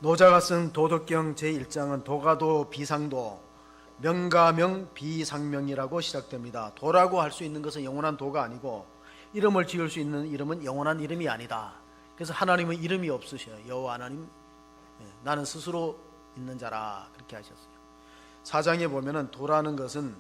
노자가 쓴 도덕경 제1장은 도가도 비상도 명가명 비상명이라고 시작됩니다. 도라고 할 수 있는 것은 영원한 도가 아니고 이름을 지을 수 있는 이름은 영원한 이름이 아니다. 그래서 하나님은 이름이 없으셔요. 여호와 하나님, 나는 스스로 있는 자라, 그렇게 하셨어요. 사장에 보면은 도라는 것은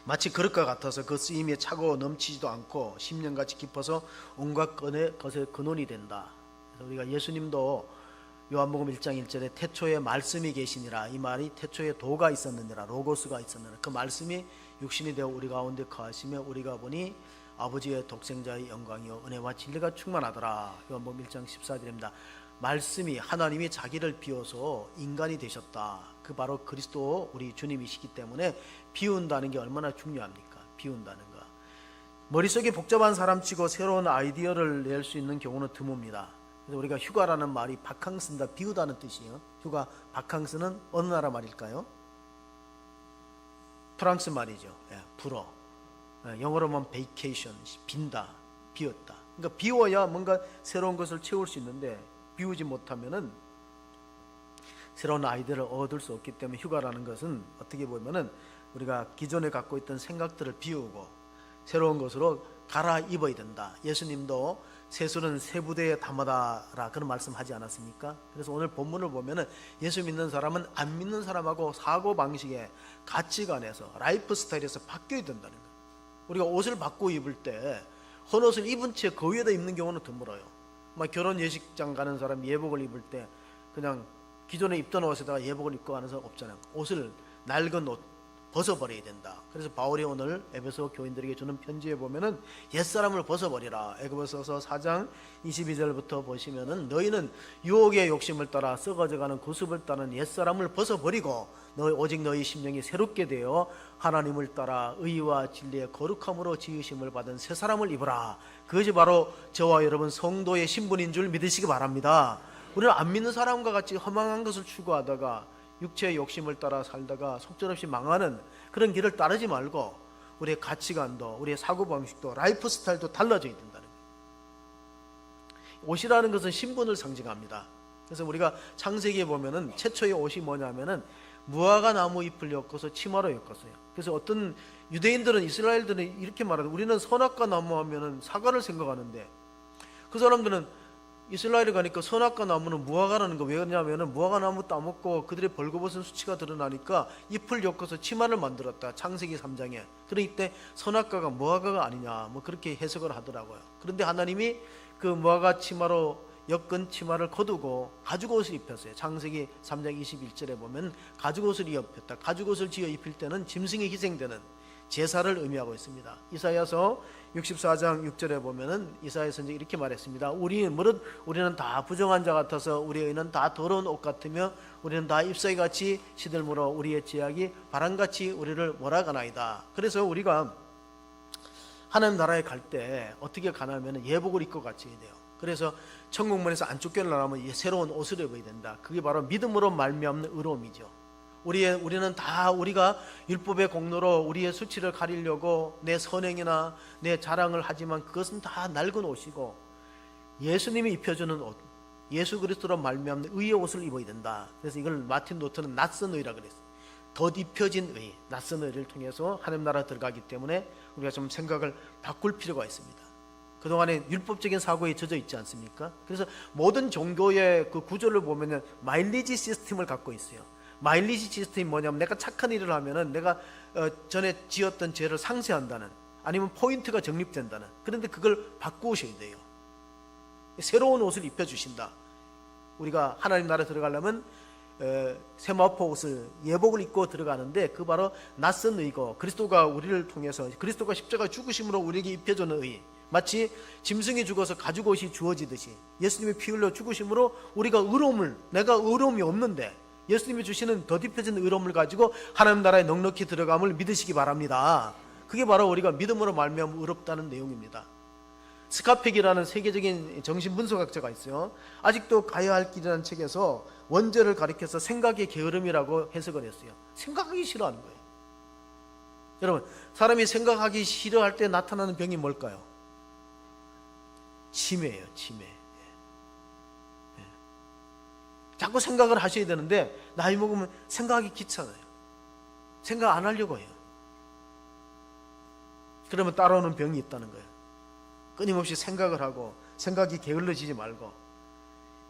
마치 그릇과 같아서 그 쓰임에 차고 넘치지도 않고 심령같이 깊어서 온갖 것의 근원이 된다. 그래서 우리가 예수님도 요한복음 1장 1절에 태초에 말씀이 계시니라, 이 말이 태초에 도가 있었느니라, 로고스가 있었느니라, 그 말씀이 육신이 되어 우리 가운데 거하시며 우리가 보니 아버지의 독생자의 영광이요 은혜와 진리가 충만하더라. 요한복음 1장 14절입니다. 말씀이, 하나님이 자기를 비워서 인간이 되셨다. 그 바로 그리스도 우리 주님이시기 때문에 비운다는 게 얼마나 중요합니까? 비운다는 거. 머릿속이 복잡한 사람치고 새로운 아이디어를 낼 수 있는 경우는 드뭅니다. 그래서 우리가 휴가라는 말이 바캉스다, 비우다는 뜻이에요. 휴가, 바캉스는 어느 나라 말일까요? 프랑스 말이죠. 불어. 영어로 하면 vacation, 빈다, 비웠다. 그러니까 비워야 뭔가 새로운 것을 채울 수 있는데 비우지 못하면은 새로운 아이디어를 얻을 수 없기 때문에 휴가라는 것은 어떻게 보면은 우리가 기존에 갖고 있던 생각들을 비우고 새로운 것으로 갈아입어야 된다. 예수님도 세술은 세 부대에 담아다라, 그런 말씀하지 않았습니까? 그래서 오늘 본문을 보면은 예수 믿는 사람은 안 믿는 사람하고 사고방식에, 가치관에서, 라이프 스타일에서 바뀌어야 된다는 거예요. 우리가 옷을 바꾸어 입을 때 헌옷을 입은 채 그 위에다 입는 경우는 드물어요. 막 결혼 예식장 가는 사람 예복을 입을 때 그냥 기존에 입던 옷에다가 예복을 입고 가는 사람 없잖아요. 옷을, 낡은 옷 벗어버려야 된다. 그래서 바울이 오늘 에베소 교인들에게 주는 편지에 보면은 옛사람을 벗어버리라. 에베소서 4장 22절부터 보시면은 너희는 유혹의 욕심을 따라 썩어져가는 구습을 따른 옛사람을 벗어버리고 오직 너희 심령이 새롭게 되어 하나님을 따라 의와 진리의 거룩함으로 지으심을 받은 새 사람을 입으라. 그것이 바로 저와 여러분 성도의 신분인 줄 믿으시기 바랍니다. 우리는 안 믿는 사람과 같이 허망한 것을 추구하다가 육체의 욕심을 따라 살다가 속절없이 망하는 그런 길을 따르지 말고 우리의 가치관도, 우리의 사고방식도, 라이프 스타일도 달라져야 된다는 거예요. 옷이라는 것은 신분을 상징합니다. 그래서 우리가 창세기에 보면은 최초의 옷이 뭐냐면은 무화과 나무 잎을 엮어서 치마로 엮었어요. 그래서 어떤 유대인들은, 이스라엘들은 이렇게 말하죠. 우리는 선악과 나무 하면은 사과를 생각하는데 그 사람들은 이스라엘에 가니까 선악과 나무는 무화과라는 거, 왜냐하면 무화과 나무 따먹고 그들의 벌거벗은 수치가 드러나니까 잎을 엮어서 치마를 만들었다. 창세기 3장에. 그러기 때 선악과가 무화과가 아니냐, 뭐 그렇게 해석을 하더라고요. 그런데 하나님이 그 무화과 치마로 엮은 치마를 거두고 가죽옷을 입혔어요. 창세기 3장 21절에 보면 가죽옷을 입혔다. 가죽옷을 지어 입힐 때는 짐승이 희생되는 제사를 의미하고 있습니다. 이사야서 64장 6절에 보면은 이사야 선지자가 이렇게 말했습니다. 우리는 다 부정한 자 같아서 우리의 의는 다 더러운 옷 같으며 우리는 다 잎사귀 같이 시들므로 우리의 죄악이 바람같이 우리를 몰아가나이다. 그래서 우리가 하나님 나라에 갈 때 어떻게 가냐면 예복을 입고 같이 해야 돼요. 그래서 천국문에서 안 쫓겨나려면 새로운 옷을 입어야 된다. 그게 바로 믿음으로 말미암는 의로움이죠. 우리는 다 우리가 율법의 공로로 우리의 수치를 가리려고 내 선행이나 내 자랑을 하지만 그것은 다 낡은 옷이고 예수님이 입혀주는 옷, 예수 그리스도로 말미암는 의의 옷을 입어야 된다. 그래서 이걸 마틴 루터는 낯선 의라 그랬어요. 덧입혀진 의, 낯선 의를 통해서 하나님 나라 들어가기 때문에 우리가 좀 생각을 바꿀 필요가 있습니다. 그동안에 율법적인 사고에 젖어 있지 않습니까? 그래서 모든 종교의 그 구조를 보면 마일리지 시스템을 갖고 있어요. 마일리지 시스템이 뭐냐면 내가 착한 일을 하면은 내가 전에 지었던 죄를 상쇄한다는, 아니면 포인트가 적립된다는. 그런데 그걸 바꾸셔야 돼요. 새로운 옷을 입혀주신다. 우리가 하나님 나라에 들어가려면 세마포 옷을, 예복을 입고 들어가는데 그 바로 낯선 의고 그리스도가 우리를 통해서, 그리스도가 십자가 죽으심으로 우리에게 입혀주는 의, 마치 짐승이 죽어서 가죽옷이 주어지듯이 예수님이 피 흘려 죽으심으로 우리가 의로움을, 내가 의로움이 없는데 예수님이 주시는 덧입혀진 의로움을 가지고 하나님 나라에 넉넉히 들어감을 믿으시기 바랍니다. 그게 바로 우리가 믿음으로 말미암아 의롭다는 내용입니다. 스카펙이라는 세계적인 정신분석학자가 있어요. 아직도 가야 할 길이라는 책에서 원죄를 가리켜서 생각의 게으름이라고 해석을 했어요. 생각하기 싫어하는 거예요. 여러분, 사람이 생각하기 싫어할 때 나타나는 병이 뭘까요? 치매예요. 치매. 자꾸 생각을 하셔야 되는데 나이 먹으면 생각하기 귀찮아요. 생각 안 하려고 해요. 그러면 따라오는 병이 있다는 거예요. 끊임없이 생각을 하고 생각이 게을러지지 말고.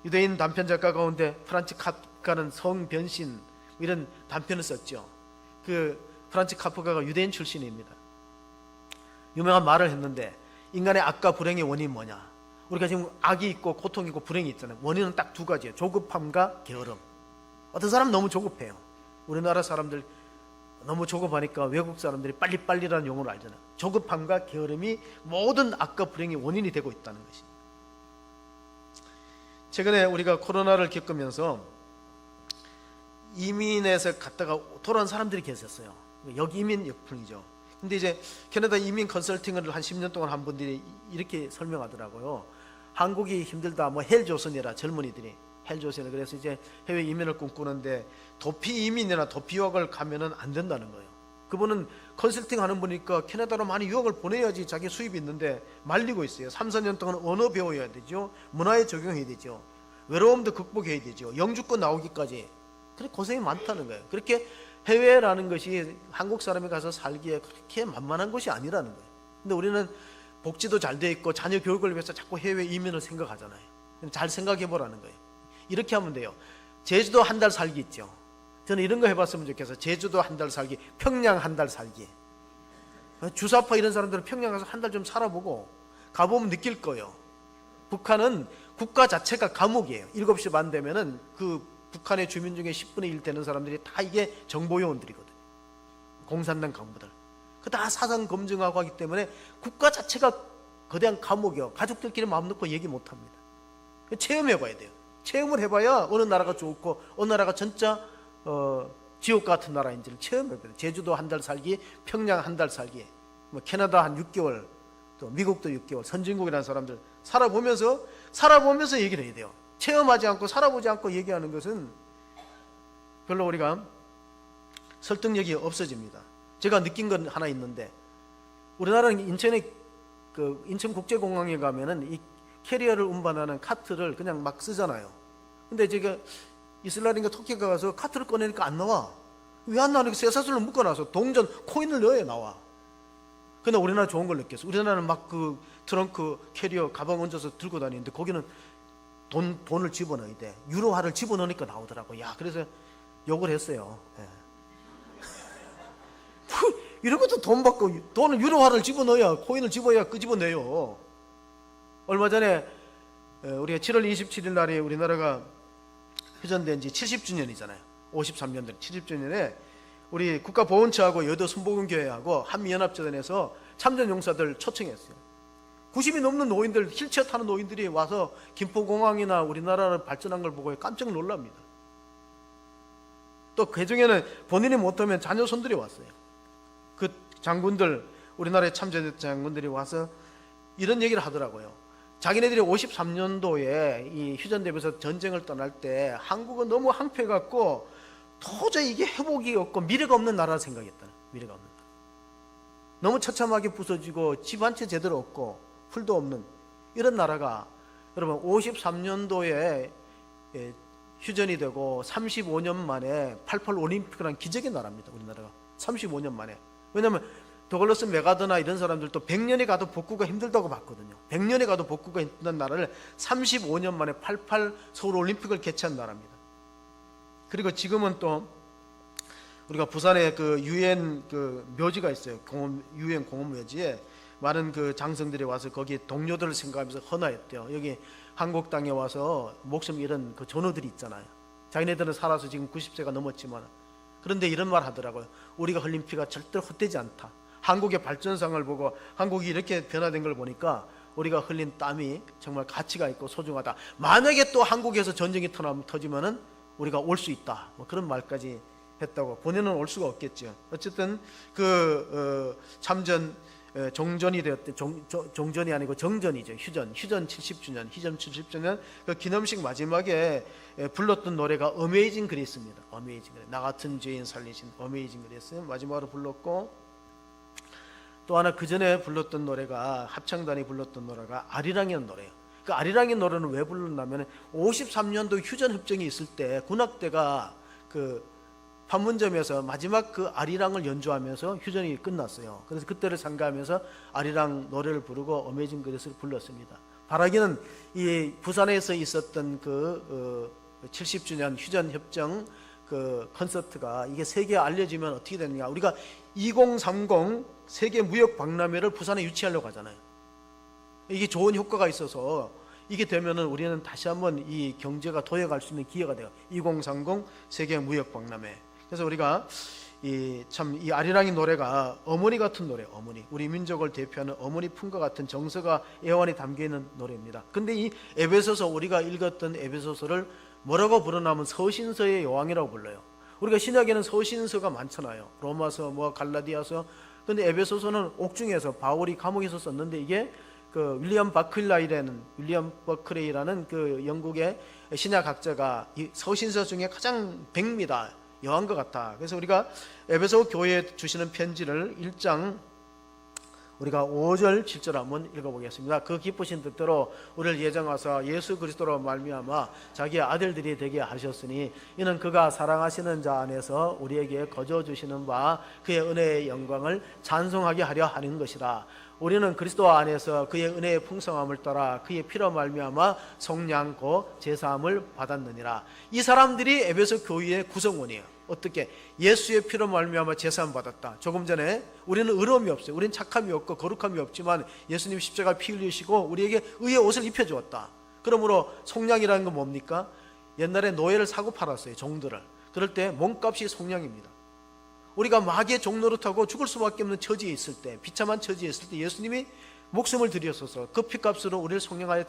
유대인 단편 작가 가운데 프란츠 카프카는 성변신 이런 단편을 썼죠. 그 프란츠 카프카가 유대인 출신입니다. 유명한 말을 했는데 인간의 악과 불행의 원인이 뭐냐? 우리가 지금 악이 있고 고통이 있고 불행이 있잖아요. 원인은 딱 두 가지예요. 조급함과 게으름. 어떤 사람 너무 조급해요. 우리나라 사람들 너무 조급하니까 외국 사람들이 빨리빨리라는 용어를 알잖아요. 조급함과 게으름이 모든 악과 불행의 원인이 되고 있다는 것입니다. 최근에 우리가 코로나를 겪으면서 이민에서 갔다가 돌아온 사람들이 계셨어요. 역이민 역풍이죠. 근데 이제 캐나다 이민 컨설팅을 한 10년 동안 한 분들이 이렇게 설명하더라고요. 한국이 힘들다, 뭐 헬조선이라 젊은이들이 헬조선을. 그래서 이제 해외 이민을 꿈꾸는데 도피 이민이나 도피 유학을 가면은 안 된다는 거예요. 그분은 컨설팅 하는 분이니까 캐나다로 많이 유학을 보내야지 자기 수입이 있는데 말리고 있어요. 3, 4년 동안 언어 배워야 되죠. 문화에 적용해야 되죠. 외로움도 극복해야 되죠. 영주권 나오기까지. 그래 고생이 많다는 거예요. 그렇게 해외라는 것이 한국 사람이 가서 살기에 그렇게 만만한 곳이 아니라는 거예요. 근데 우리는 복지도 잘 돼 있고 자녀 교육을 위해서 자꾸 해외 이민을 생각하잖아요. 잘 생각해 보라는 거예요. 이렇게 하면 돼요. 제주도 한 달 살기 있죠. 저는 이런 거 해봤으면 좋겠어요. 제주도 한 달 살기, 평양 한 달 살기. 주사파 이런 사람들은 평양 가서 한 달 좀 살아보고 가보면 느낄 거예요. 북한은 국가 자체가 감옥이에요. 7시 반 되면은 그 북한의 주민 중에 10분의 1 되는 사람들이 다 이게 정보요원들이거든요. 공산당 간부들. 그 다 사상 검증하고 하기 때문에 국가 자체가 거대한 감옥이요. 가족들끼리 마음 놓고 얘기 못 합니다. 체험해봐야 돼요. 체험을 해봐야 어느 나라가 좋고 어느 나라가 진짜 지옥 같은 나라인지를 체험해봐야 돼요. 제주도 한 달 살기, 평양 한 달 살기, 뭐 캐나다 한 6개월, 또 미국도 6개월, 선진국이라는 사람들 살아보면서 얘기를 해야 돼요. 체험하지 않고 살아보지 않고 얘기하는 것은 별로 우리가 설득력이 없어집니다. 제가 느낀 건 하나 있는데, 우리나라는 인천국제공항에 가면은 이 캐리어를 운반하는 카트를 그냥 막 쓰잖아요. 근데 제가 이스라엘인가 터키 가서 카트를 꺼내니까 안 나와. 왜 안 나와? 쇠사슬로 묶어놔서 동전 코인을 넣어야 나와. 근데 우리나라 좋은 걸 느꼈어. 우리나라는 막 그 트렁크 캐리어 가방 얹어서 들고 다니는데 거기는 돈을 집어넣어야 돼. 유로화를 집어넣으니까 나오더라고. 야, 그래서 욕을 했어요. 예. 이런 것도 돈 받고 돈을 유로화를 집어넣어야, 코인을 집어야 끄집어내요. 얼마 전에 우리가 7월 27일 날에 우리나라가 휴전된 지 70주년이잖아요. 53년도 70주년에 우리 국가보훈처하고 여도 순복음교회하고 한미연합재단에서 참전용사들 초청했어요. 90이 넘는 노인들, 휠체어 타는 노인들이 와서 김포공항이나 우리나라를 발전한 걸 보고 깜짝 놀랍니다. 또 그 중에는 본인이 못하면 자녀 손들이 왔어요. 그 장군들, 우리나라에 참전했던 장군들이 와서 이런 얘기를 하더라고요. 자기네들이 53년도에 이 휴전되면서 전쟁을 떠날 때 한국은 너무 황폐해갖고 도저히 이게 회복이 없고 미래가 없는 나라라 생각했다. 미래가 없는 나라. 너무 처참하게 부서지고 집 한 채 제대로 없고 풀도 없는 이런 나라가, 여러분 53년도에 휴전이 되고 35년 만에 88 올림픽이라는 기적의 나라입니다. 우리나라가 35년 만에. 왜냐하면 도글러스 메가더나 이런 사람들도 100년이 가도 복구가 힘들다고 봤거든요. 100년이 가도 복구가 힘든 나라를 35년 만에 88 서울 올림픽을 개최한 나라입니다. 그리고 지금은 또 우리가 부산에 그 유엔 그 묘지가 있어요. 유엔 공원 묘지에 많은 그 장성들이 와서 거기 동료들을 생각하면서 헌화했대요. 여기 한국 땅에 와서 목숨 잃은 그 전우들이 있잖아요. 자기네들은 살아서 지금 90세가 넘었지만, 그런데 이런 말 하더라고요. 우리가 흘린 피가 절대로 헛되지 않다. 한국의 발전상을 보고 한국이 이렇게 변화된 걸 보니까 우리가 흘린 땀이 정말 가치가 있고 소중하다. 만약에 또 한국에서 전쟁이 터지면은 우리가 올 수 있다. 뭐 그런 말까지 했다고. 본인은 올 수가 없겠죠. 어쨌든 그 참전 종전이 되었대. 종전이 아니고 정전이죠. 휴전 70주년, 휴전 70주년 그 기념식 마지막에 불렀던 노래가 어메이징 그레이스입니다. 어메이징 그레이스. 나 같은 죄인 살리신 어메이징 그레이스 마지막으로 불렀고, 또 하나 그 전에 불렀던 노래가, 합창단이 불렀던 노래가 아리랑이라는 노래예요. 그 아리랑의 노래는 왜 불렀냐면 53년도 휴전협정이 있을 때 군악대가 그 판문점에서 마지막 그 아리랑을 연주하면서 휴전이 끝났어요. 그래서 그때를 상가하면서 아리랑 노래를 부르고 어메이징 그레이스를 불렀습니다. 바라기는 이 부산에서 있었던 그 70주년 휴전협정 그 콘서트가 이게 세계에 알려지면 어떻게 되느냐. 우리가 2030 세계 무역 박람회를 부산에 유치하려고 하잖아요. 이게 좋은 효과가 있어서 이게 되면은 우리는 다시 한번 이 경제가 도약할 수 있는 기회가 돼요. 2030 세계 무역 박람회. 그래서 우리가 이 아리랑의 노래가 어머니 같은 노래, 어머니, 우리 민족을 대표하는 어머니 품과 같은 정서가 애환이 담겨 있는 노래입니다. 근데 이 에베소서, 우리가 읽었던 에베소서를 뭐라고 부르냐면 서신서의 여왕이라고 불러요. 우리가 신약에는 서신서가 많잖아요. 로마서, 갈라디아서. 근데 에베소서는 옥중에서 바울이 감옥에서 썼는데 이게 그 윌리엄 버클레이라는 그 영국의 신약학자가 이 서신서 중에 가장 백미다, 여한 것 같다. 그래서 우리가 에베소 교회에 주시는 편지를 1장 우리가 5절 7절 한번 읽어보겠습니다. 그 기쁘신 뜻대로 우리를 예정하사 예수 그리스도로 말미암아 자기의 아들들이 되게 하셨으니 이는 그가 사랑하시는 자 안에서 우리에게 거저 주시는 바 그의 은혜의 영광을 찬송하게 하려 하는 것이라. 우리는 그리스도 안에서 그의 은혜의 풍성함을 따라 그의 피로 말미암아 속량 곧 제사함을 받았느니라. 이 사람들이 에베소 교회의 구성원이에요. 어떻게? 예수의 피로 말미암아 제사함 받았다. 조금 전에 우리는 의로움이 없어요. 우리는 착함이 없고 거룩함이 없지만 예수님 십자가 피 흘리시고 우리에게 의의 옷을 입혀주었다. 그러므로 속량이라는 건 뭡니까? 옛날에 노예를 사고 팔았어요. 종들을. 그럴 때 몸값이 속량입니다. 우리가 마귀의 종노릇하고 죽을 수밖에 없는 처지에 있을 때, 비참한 처지에 있을 때 예수님이 목숨을 들이셔서 그 피값으로 우리를 속량하여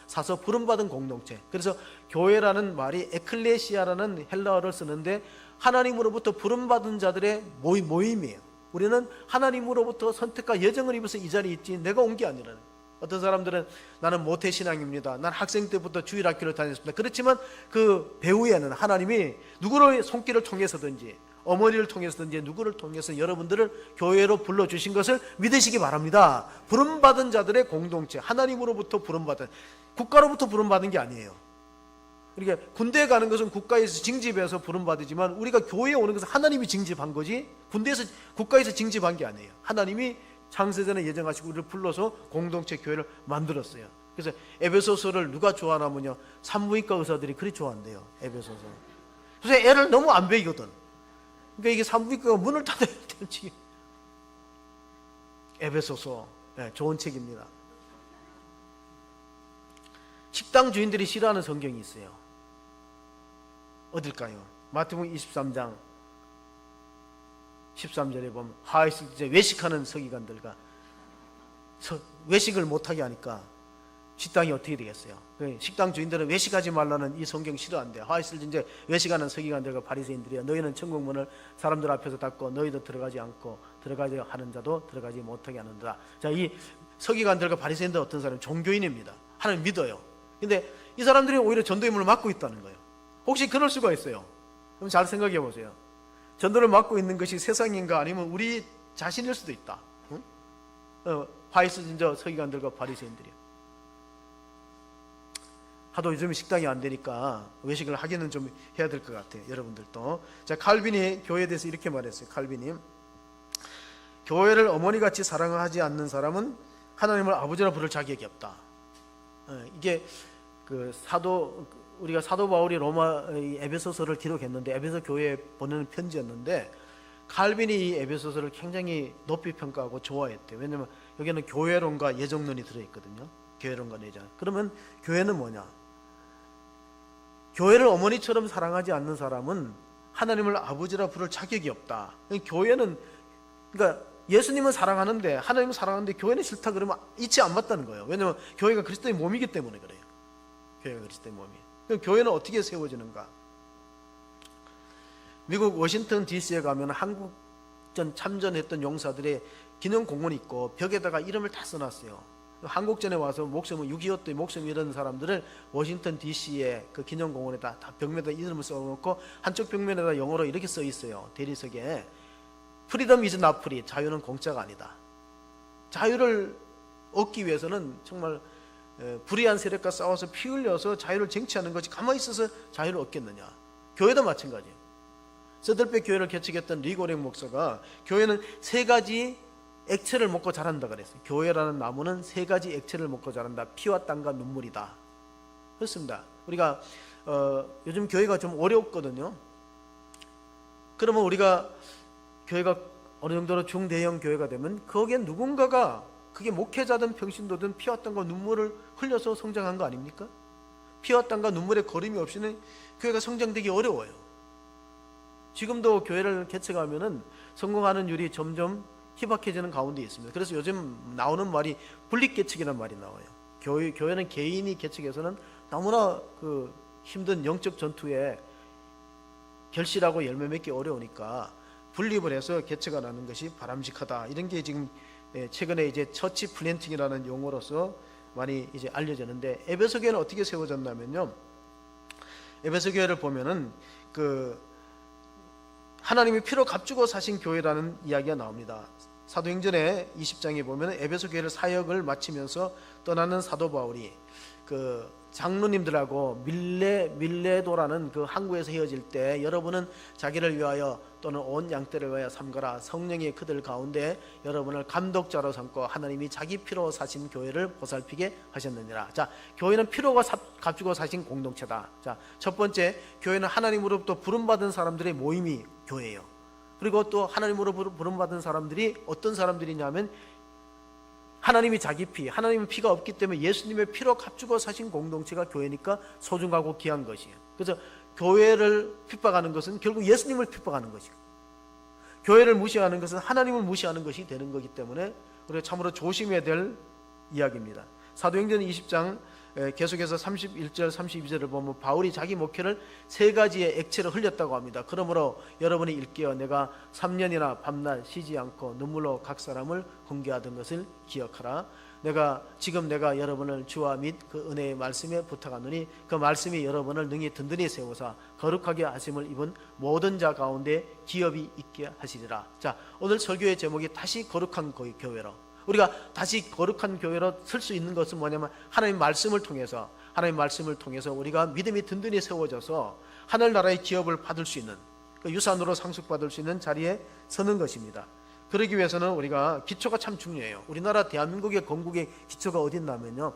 사서 부름받은 공동체. 그래서 교회라는 말이 에클레시아라는 헬라어를 쓰는데 하나님으로부터 부름받은 자들의 모임이에요. 우리는 하나님으로부터 선택과 예정을 입어서 이 자리에 있지 내가 온 게 아니라는. 어떤 사람들은 나는 모태신앙입니다. 난 학생 때부터 주일학교를 다녔습니다. 그렇지만 그 배후에는 하나님이 누구를 손길을 통해서든지 어머니를 통해서든지 누구를 통해서 여러분들을 교회로 불러주신 것을 믿으시기 바랍니다. 부름받은 자들의 공동체, 하나님으로부터 부름받은, 국가로부터 부름받은 게 아니에요. 그러니까 군대에 가는 것은 국가에서 징집해서 부름받으지만 우리가 교회에 오는 것은 하나님이 징집한 거지 국가에서 징집한 게 아니에요. 하나님이 창세전에 예정하시고 우리를 불러서 공동체 교회를 만들었어요. 그래서 에베소서를 누가 좋아하냐면요, 산부인과 의사들이 그리 좋아한대요. 에베소서. 그래서 애를 너무 안 배이거든. 그러니까 이게 산부인과가 문을 닫아야 되는지. 에베소서, 네, 좋은 책입니다. 식당 주인들이 싫어하는 성경이 있어요. 어딜까요? 마태복음 23장 13절에 보면 하있을 때 외식하는 서기관들과 외식을 못하게 하니까 식당이 어떻게 되겠어요? 식당 주인들은 외식하지 말라는 이 성경 싫어한대요. 하있을 때 외식하는 서기관들과 바리새인들이야. 너희는 천국 문을 사람들 앞에서 닫고 너희도 들어가지 않고 들어가지 하는 자도 들어가지 못하게 하는다. 자, 이 서기관들과 바리새인들 어떤 사람? 종교인입니다. 하나님 믿어요. 근데 이 사람들이 오히려 전도 임무를 맡고 있다는 거예요. 혹시 그럴 수가 있어요. 그럼 잘 생각해 보세요. 전도를 맡고 있는 것이 세상인가 아니면 우리 자신일 수도 있다. 응? 화이트진저 서기관들과 바리새인들이요. 하도 요즘 식당이 안 되니까 외식을 하기는 좀 해야 될 것 같아요. 여러분들도. 자, 칼빈이 교회에 대해서 이렇게 말했어요. 칼빈이 교회를 어머니같이 사랑하지 않는 사람은 하나님을 아버지라 부를 자격이 없다. 이게 우리가 사도 바울이 로마 에베소서를 기록했는데 에베소 교회에 보내는 편지였는데 칼빈이 이 에베소서를 굉장히 높이 평가하고 좋아했대요. 왜냐하면 여기는 교회론과 예정론이 들어있거든요. 교회론과 예정. 그러면 교회는 뭐냐? 교회를 어머니처럼 사랑하지 않는 사람은 하나님을 아버지라 부를 자격이 없다. 교회는, 그러니까 예수님은 사랑하는데 하나님은 사랑하는데 교회는 싫다 그러면 이치 안 맞다는 거예요. 왜냐하면 교회가 그리스도의 몸이기 때문에 그래요. 교회가 그리스도의 몸이. 그럼 교회는 어떻게 세워지는가? 미국 워싱턴 DC에 가면 한국전 참전했던 용사들의 기념공원이 있고 벽에다가 이름을 다 써놨어요. 한국전에 와서 목숨을 6.25 때 목숨 잃은 사람들을 워싱턴 DC의 그 기념공원에다 다 벽면에다 이름을 써놓고 한쪽 벽면에다 영어로 이렇게 써 있어요. 대리석에 Freedom is not free. 자유는 공짜가 아니다. 자유를 얻기 위해서는 정말 불의한 세력과 싸워서 피 흘려서 자유를 쟁취하는 것이 가만히 있어서 자유를 얻겠느냐. 교회도 마찬가지예요. 서들백 교회를 개척했던 리고랭 목사가 교회는 세 가지 액체를 먹고 자란다 그랬어요. 교회라는 나무는 세 가지 액체를 먹고 자란다. 피와 땀과 눈물이다. 그렇습니다. 우리가 요즘 교회가 좀 어렵거든요. 그러면 우리가 교회가 어느 정도로 중대형 교회가 되면 거기에 누군가가 그게 목회자든 평신도든 피와 땀과 눈물을 흘려서 성장한 거 아닙니까? 피와 땀과 눈물의 거름이 없이는 교회가 성장되기 어려워요. 지금도 교회를 개척하면은 성공하는 율이 점점 희박해지는 가운데 있습니다. 그래서 요즘 나오는 말이 분립개척이라는 말이 나와요. 교회는 개인이 개척해서는 너무나 그 힘든 영적 전투에 결실하고 열매 맺기 어려우니까 분립을 해서 개척하는 것이 바람직하다. 이런 게 지금 최근에 이제 처치 플랜팅이라는 용어로서 많이 이제 알려졌는데, 에베소 교회는 어떻게 세워졌냐면요. 에베소 교회를 보면은 그 하나님이 피로 값주고 사신 교회라는 이야기가 나옵니다. 사도행전의 20장에 보면 에베소 교회를 사역을 마치면서 떠나는 사도 바울이 그 장로님들하고 밀레도라는 그 항구에서 헤어질 때, 여러분은 자기를 위하여 또는 온 양떼를 위하여 삼거라. 성령이 그들 가운데 여러분을 감독자로 삼고 하나님이 자기 피로 사신 교회를 보살피게 하셨느니라. 자, 교회는 피로 값주고 사신 공동체다. 자, 첫 번째, 교회는 하나님으로부터 부름받은 사람들의 모임이 교회예요. 그리고 또 하나님으로 부름받은 사람들이 어떤 사람들이냐면 하나님이 자기 피, 하나님의 피가 없기 때문에 예수님의 피로 값주고 사신 공동체가 교회니까 소중하고 귀한 것이에요. 그래서 교회를 핍박하는 것은 결국 예수님을 핍박하는 것이고, 교회를 무시하는 것은 하나님을 무시하는 것이 되는 거기 때문에 우리가 참으로 조심해야 될 이야기입니다. 사도행전 20장 계속해서 31절 32절을 보면 바울이 자기 목회를 세 가지의 액체로 흘렸다고 합니다. 그러므로 여러분이 일깨어 내가 3년이나 밤낮 쉬지 않고 눈물로 각 사람을 훈계하던 것을 기억하라. 지금 내가 여러분을 주와 및 그 은혜의 말씀에 부탁하노니 그 말씀이 여러분을 능히 든든히 세우사 거룩하게 하심을 입은 모든 자 가운데 기업이 있게 하시리라. 자, 오늘 설교의 제목이 다시 거룩한 교회로, 우리가 다시 거룩한 교회로 설 수 있는 것은 뭐냐면 하나님의 말씀을 통해서 우리가 믿음이 든든히 세워져서 하늘나라의 기업을 받을 수 있는, 그 유산으로 상속받을 수 있는 자리에 서는 것입니다. 그러기 위해서는 우리가 기초가 참 중요해요. 우리나라 대한민국의 건국의 기초가 어디 있냐면요,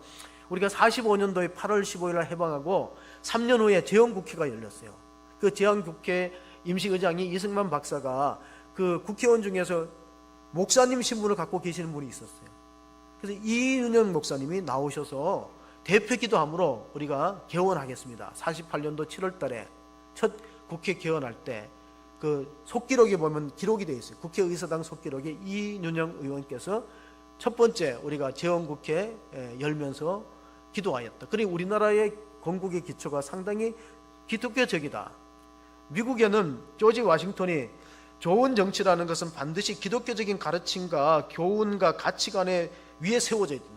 우리가 45년도에 8월 15일 날 해방하고 3년 후에 재헌국회가 열렸어요. 그 재헌국회 임시의장이 이승만 박사가 그 국회의원 중에서 목사님 신분을 갖고 계시는 분이 있었어요. 그래서 이윤영 목사님이 나오셔서 대표 기도함으로 우리가 개원하겠습니다. 48년도 7월 달에 첫 국회 개원할 때 그 속기록에 보면 기록이 되어 있어요. 국회의사당 속기록에 이윤영 의원께서 첫 번째 우리가 재헌국회 열면서 기도하였다. 그리고 우리나라의 건국의 기초가 상당히 기독교적이다. 미국에는 조지 워싱턴이 좋은 정치라는 것은 반드시 기독교적인 가르침과 교훈과 가치관에 위에 세워져 있는,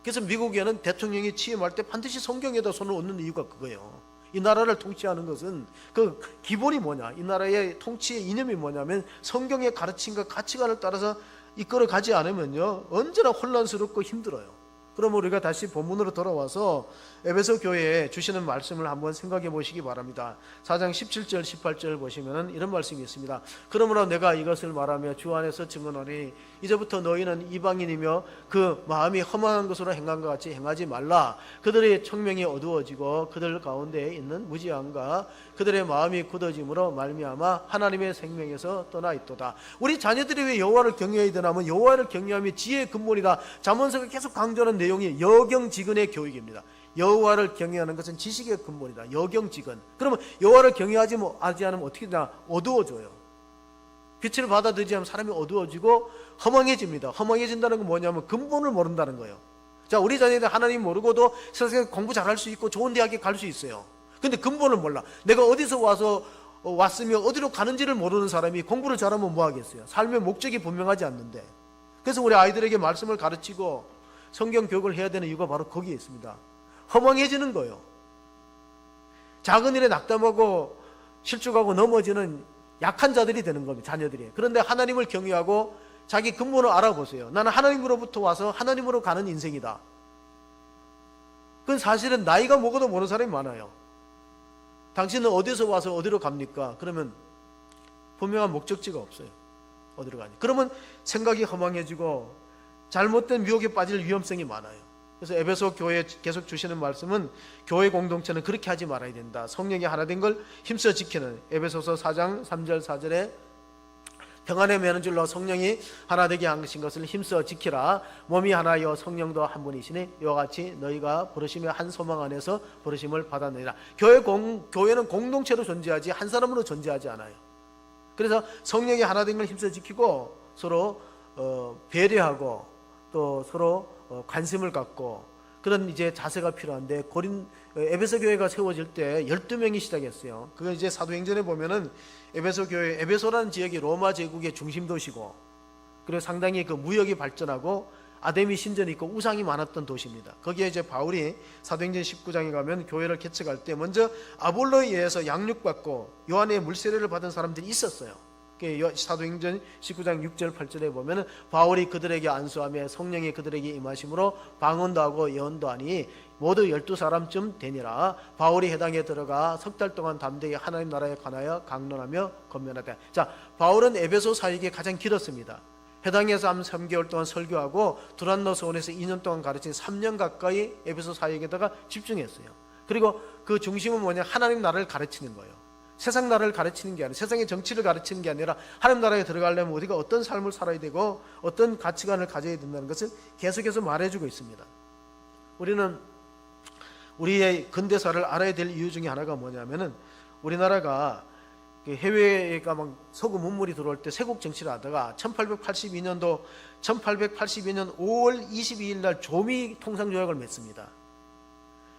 그래서 미국에는 대통령이 취임할 때 반드시 성경에다 손을 얹는 이유가 그거예요. 이 나라를 통치하는 것은 그 기본이 뭐냐, 이 나라의 통치의 이념이 뭐냐면 성경의 가르침과 가치관을 따라서 이끌어 가지 않으면요 언제나 혼란스럽고 힘들어요. 그럼 우리가 다시 본문으로 돌아와서 에베소 교회에 주시는 말씀을 한번 생각해 보시기 바랍니다. 4장 17절 18절 보시면 이런 말씀이 있습니다. 그러므로 내가 이것을 말하며 주 안에서 증언하니 이제부터 너희는 이방인이며 그 마음이 험한 것으로 행한 것 같이 행하지 말라. 그들의 청명이 어두워지고 그들 가운데 있는 무지함과 그들의 마음이 굳어짐으로 말미암아 하나님의 생명에서 떠나 있도다. 우리 자녀들이 왜 여호와를 경외해야 되냐면 여호와를 경외함이 지혜의 근본이다. 잠언서가 계속 강조하는 내용이 여경지근의 교육입니다. 여호와를 경외하는 것은 지식의 근본이다. 여경지근. 그러면 여호와를 경외하지 않으면 어떻게 되나? 어두워져요. 빛을 받아들이지 않으면 사람이 어두워지고 허망해집니다. 허망해진다는 건 뭐냐면 근본을 모른다는 거예요. 자, 우리 자녀들 하나님 모르고도 세상에 공부 잘할 수 있고 좋은 대학에 갈 수 있어요. 근데 근본을 몰라. 내가 어디서 왔으며 어디로 가는지를 모르는 사람이 공부를 잘하면 뭐 하겠어요? 삶의 목적이 분명하지 않는데. 그래서 우리 아이들에게 말씀을 가르치고 성경 교육을 해야 되는 이유가 바로 거기에 있습니다. 허망해지는 거예요. 작은 일에 낙담하고 실족하고 넘어지는 약한 자들이 되는 겁니다. 자녀들이. 그런데 하나님을 경외하고 자기 근본을 알아보세요. 나는 하나님으로부터 와서 하나님으로 가는 인생이다. 그건 사실은 나이가 먹어도 모르는 사람이 많아요. 당신은 어디서 와서 어디로 갑니까? 그러면 분명한 목적지가 없어요. 어디로 가니? 그러면 생각이 허망해지고 잘못된 유혹에 빠질 위험성이 많아요. 그래서 에베소 교회에 계속 주시는 말씀은 교회 공동체는 그렇게 하지 말아야 된다. 성령이 하나 된 걸 힘써 지키는, 에베소서 4장 3절 4절에 평안에 매는 줄로 성령이 하나 되게 하신 것을 힘써 지키라. 몸이 하나여 성령도 한 분이시니 이와 같이 너희가 부르심의 한 소망 안에서 부르심을 받았느니라. 교회는 공동체로 존재하지 한 사람으로 존재하지 않아요. 그래서 성령이 하나 된 걸 힘써 지키고 서로 배려하고 또 서로 관심을 갖고 그런 이제 자세가 필요한데, 에베소 교회가 세워질 때 12명이 시작했어요. 그건 이제 사도행전에 보면은 에베소 교회, 에베소라는 지역이 로마 제국의 중심 도시고, 그리고 상당히 그 무역이 발전하고 아데미 신전이 있고 우상이 많았던 도시입니다. 거기에 이제 바울이 사도행전 19장에 가면 교회를 개척할 때 먼저 아볼로에 의해서 양육받고 요한의 물세례를 받은 사람들이 있었어요. 사도행전 19장 6절 8절에 보면 바울이 그들에게 안수하며 성령이 그들에게 임하심으로 방언도 하고 예언도 하니 모두 12사람쯤 되니라. 바울이 해당에 들어가 석 달 동안 담대히 하나님 나라에 관하여 강론하며 권면하되. 자, 바울은 에베소 사역이 가장 길었습니다. 해당에서 3개월 동안 설교하고 두란노스원에서 2년 동안 가르친 3년 가까이 에베소 사역에다가 집중했어요. 그리고 그 중심은 뭐냐? 하나님 나라를 가르치는 거예요. 세상 나라를 가르치는 게 아니라, 세상의 정치를 가르치는 게 아니라 하나님 나라에 들어가려면 우리가 어떤 삶을 살아야 되고 어떤 가치관을 가져야 된다는 것을 계속해서 말해주고 있습니다. 우리는 우리의 근대사를 알아야 될 이유 중에 하나가 뭐냐면은, 우리나라가 해외가 막 서구 문물이 들어올 때 세국 정치를 하다가 1882년 5월 22일 날 조미 통상조약을 맺습니다.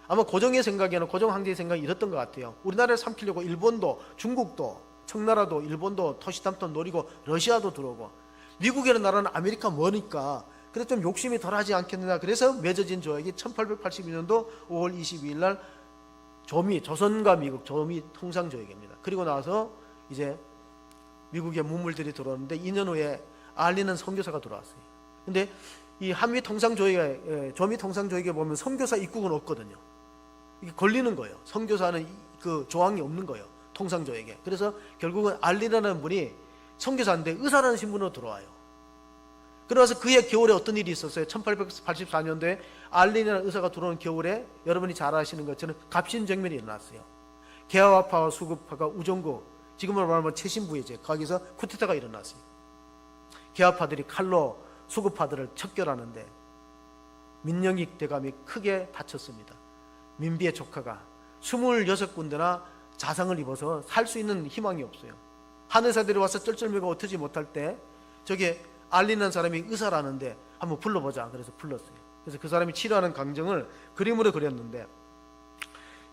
아마 고종의 생각에는, 고종 황제의 생각이 이랬던 것 같아요. 우리나라를 삼키려고 일본도, 중국도, 청나라도, 일본도 토시탐토 노리고 러시아도 들어오고, 미국이라는 나라는 아메리카 머니까 그래서 좀 욕심이 덜하지 않겠느냐. 그래서 맺어진 조약이 1882년도 5월 22일 날 조선과 미국 조미 통상조약입니다. 그리고 나서 이제 미국의 문물들이 들어오는데 2년 후에 알리는 선교사가 들어왔어요. 근데 이 한미 통상조약에, 조미 통상조약에 보면 선교사 입국은 없거든요. 이게 걸리는 거예요. 선교사는 그 조항이 없는 거예요. 통상조약에. 그래서 결국은 알리라는 분이 선교사인데 의사라는 신분으로 들어와요. 그래서 그해 겨울에 어떤 일이 있었어요? 1884년도에 알린이라는 의사가 들어오는 겨울에 여러분이 잘 아시는 것처럼 갑신정변이 일어났어요. 개화파와 수급파가 우정국, 지금으로 말하면 최신부이제, 거기서 쿠데타가 일어났어요. 개화파들이 칼로 수급파들을 척결하는데 민영익 대감이 크게 다쳤습니다. 민비의 조카가 26군데나 자상을 입어서 살 수 있는 희망이 없어요. 한의사들이 와서 쩔쩔매고 어떻지 못할 때 저게 알리는 사람이 의사라는데 한번 불러보자. 그래서 불렀어요. 그래서 그 사람이 치료하는 광경을 그림으로 그렸는데,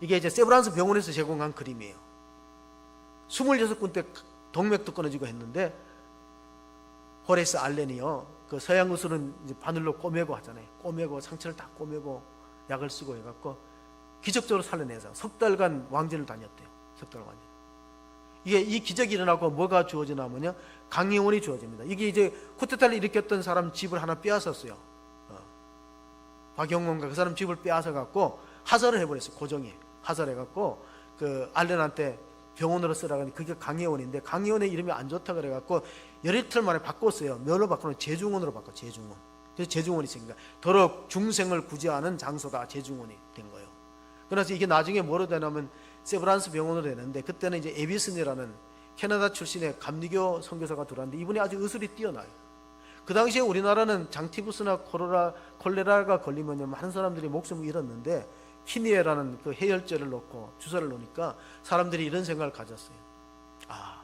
이게 이제 세브란스 병원에서 제공한 그림이에요. 26군데 동맥도 끊어지고 했는데, 호레스 알렌이요, 그 서양 의술은 이제 바늘로 꼬매고 하잖아요. 꼬매고 상처를 다 꼬매고 약을 쓰고 해갖고 기적적으로 살려내서 석 달간 왕진을 다녔대요. 석 달 왕진. 이게 이 기적이 일어나고 뭐가 주어지나 하면요, 강의원이 주어집니다. 이게 이제 쿠데타를 일으켰던 사람 집을 하나 빼앗았어요. 박영원가 그 사람 집을 빼앗아 갖고 하살을 해버렸어요. 고종이 하살해갖고 그 알렌한테 병원으로 쓰라고 하니 그게 강의원인데, 강의원의 이름이 안 좋다 그래갖고 열이틀 만에 바꿨어요. 뭘로 바꾸는? 제중원으로 바꿔. 제중원. 그래서 제중원이 생긴 거예요. 더러 중생을 구제하는 장소다. 제중원이 된 거예요. 그래서 이게 나중에 뭐로 되냐면 세브란스 병원으로 되는데, 그때는 이제 에비슨이라는 캐나다 출신의 감리교 선교사가 들어왔는데 이분이 아주 의술이 뛰어나요. 그 당시에 우리나라는 장티푸스나 콜레라가 걸리면 많은 사람들이 목숨을 잃었는데, 키니에라는 그 해열제를 넣고 주사를 놓으니까 사람들이 이런 생각을 가졌어요. 아,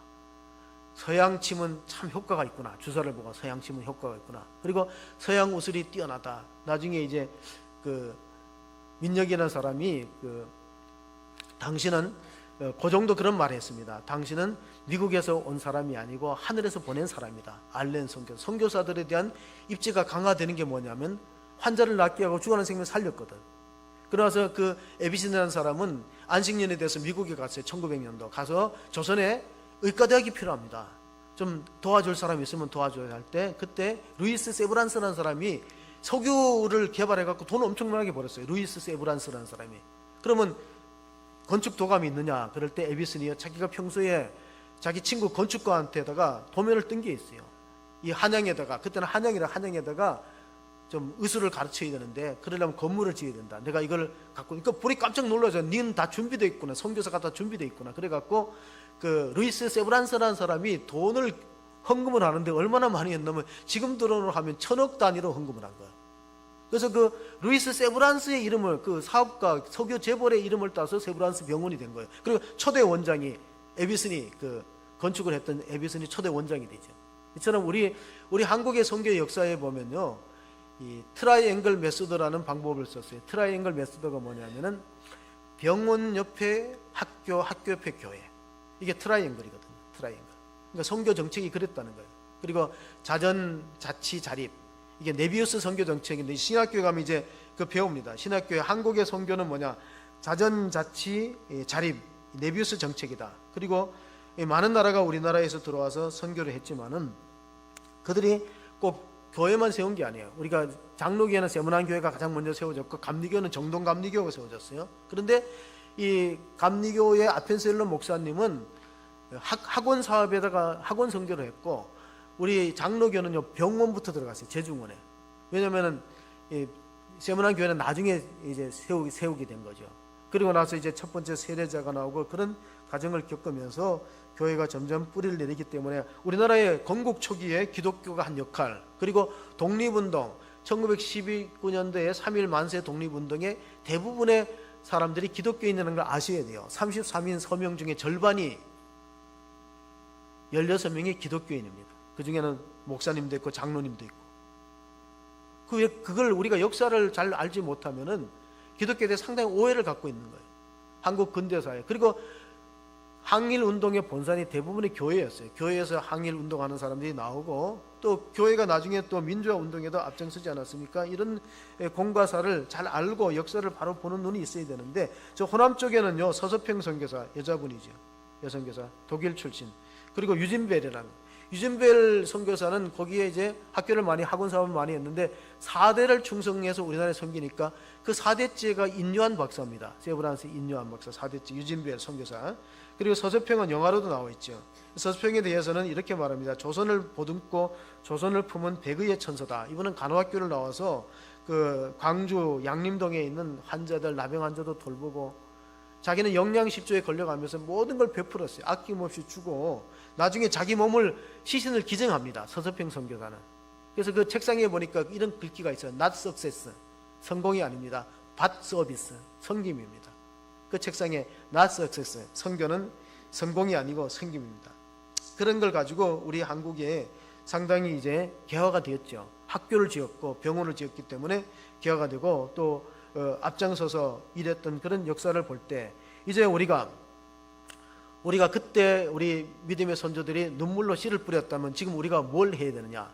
서양침은 참 효과가 있구나. 주사를 보고 서양침은 효과가 있구나. 그리고 서양 의술이 뛰어나다. 나중에 이제 그 민혁이라는 사람이 당신은 고종도 그런 말을 했습니다. 당신은 미국에서 온 사람이 아니고 하늘에서 보낸 사람이다. 알렌 선교사. 선교사들에 대한 입지가 강화되는 게 뭐냐면 환자를 낫게 하고 죽어가는 생명을 살렸거든. 그래서 그 에비슨이라는 사람은 안식년에 대해서 미국에 갔어요. 1900년도 가서 조선에 의과대학이 필요합니다. 좀 도와줄 사람이 있으면 도와줘야 할 때, 그때 루이스 세브란스라는 사람이 석유를 개발해갖고 돈을 엄청나게 벌었어요. 루이스 세브란스라는 사람이. 그러면 건축 도감이 있느냐? 그럴 때 에비슨이 자기가 평소에 자기 친구 건축가한테다가 도면을 뜬 게 있어요. 이 한양에다가, 그때는 한양에다가 좀 의술을 가르쳐야 되는데, 그러려면 건물을 지어야 된다. 내가 이걸 갖고, 그러니까 보니 깜짝 놀라죠. 니는 다 준비되어 있구나. 선교사가 다 준비되어 있구나. 그래갖고 그 루이스 세브란스라는 사람이 돈을 헌금을 하는데 얼마나 많이 했냐면 지금 돈으로 하면 1000억 단위로 헌금을 한 거야. 그래서 그 루이스 세브란스의 이름을, 그 사업가 석유 재벌의 이름을 따서 세브란스 병원이 된 거예요. 그리고 초대 원장이 에비슨이, 그 건축을 했던 에비슨이 초대 원장이 되죠. 이처럼 우리 한국의 선교 역사에 보면요, 이 트라이앵글 메소드라는 방법을 썼어요. 트라이앵글 메소드가 뭐냐면은 병원 옆에 학교, 학교 옆에 교회. 이게 트라이앵글이거든요. 트라이앵글. 그러니까 선교 정책이 그랬다는 거예요. 그리고 자전, 자치, 자립. 이게 네비우스 선교 정책인데, 신학교에 가면 이제 그 배웁니다. 신학교의 한국의 선교는 뭐냐? 자전, 자치, 자립. 네비우스 정책이다. 그리고 많은 나라가 우리나라에서 들어와서 선교를 했지만은 그들이 꼭 교회만 세운 게 아니에요. 우리가 장로교회는 세문안교회가 가장 먼저 세워졌고, 감리교는 정동감리교가 세워졌어요. 그런데 이 감리교의 아펜셀러 목사님은 학원 사업에다가 학원 선교를 했고, 우리 장로교는요 병원부터 들어갔어요. 재중원에. 왜냐면은 이 세문안교회는 나중에 이제 세우게 된 거죠. 그리고 나서 이제 첫 번째 세례자가 나오고, 그런 과정을 겪으면서 교회가 점점 뿌리를 내리기 때문에 우리나라의 건국 초기에 기독교가 한 역할, 그리고 독립운동, 1919년도에 3.1 만세 독립운동의 대부분의 사람들이 기독교인이라는 걸 아셔야 돼요. 33인 서명 중에 절반이 16명이 기독교인입니다. 그 중에는 목사님도 있고 장로님도 있고. 그걸 우리가 역사를 잘 알지 못하면은 기독교에 대해 상당히 오해를 갖고 있는 거예요. 한국 근대사에. 그리고 항일 운동의 본산이 대부분이 교회였어요. 교회에서 항일 운동하는 사람들이 나오고, 또 교회가 나중에 또 민주화 운동에도 앞장서지 않았습니까? 이런 공과사를 잘 알고 역사를 바로 보는 눈이 있어야 되는데, 저 호남 쪽에는요 서서평 선교사, 여자분이죠. 여선교사, 독일 출신. 그리고 유진벨 선교사는 거기에 이제 학교를 많이, 학원 사업을 많이 했는데 4대를 충성해서 우리나라에 섬기니까 그 4대째가 인요한 박사입니다. 세브란스 인요한 박사 4대째 유진벨 선교사. 그리고 서서평은 영화로도 나와 있죠. 서서평에 대해서는 이렇게 말합니다. 조선을 보듬고 조선을 품은 백의의 천사다. 이분은 간호학교를 나와서 그 광주 양림동에 있는 환자들, 나병 환자도 돌보고, 자기는 영양십조에 걸려가면서 모든 걸 베풀었어요. 아낌없이 주고, 나중에 자기 몸을, 시신을 기증합니다. 서서평 선교사는. 그래서 그 책상에 보니까 이런 글귀가 있어요. Not success, 성공이 아닙니다. But service, 섬김입니다. 그 책상에 Not success, 선교는 성공이 아니고 섬김입니다. 그런 걸 가지고 우리 한국에 상당히 이제 개화가 되었죠. 학교를 지었고 병원을 지었기 때문에 개화가 되고, 또 앞장서서 일했던 그런 역사를 볼 때, 이제 우리가 그때 우리 믿음의 선조들이 눈물로 씨를 뿌렸다면 지금 우리가 뭘 해야 되느냐에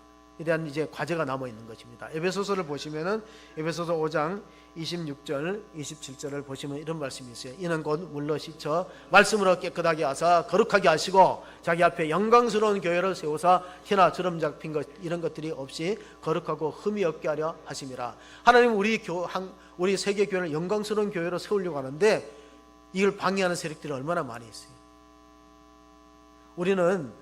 대한 이제 과제가 남아 있는 것입니다. 에베소서를 보시면은 에베소서 5장 26절 27절을 보시면 이런 말씀이 있어요. 이는 곧 물로 씻어 말씀으로 깨끗하게 하사 거룩하게 하시고 자기 앞에 영광스러운 교회를 세우사 티나 주름 잡힌 것 이런 것들이 없이 거룩하고 흠이 없게 하려 하심이라. 하나님은 우리 세계 교회를 영광스러운 교회로 세우려고 하는데 이걸 방해하는 세력들이 얼마나 많이 있어요. 우리는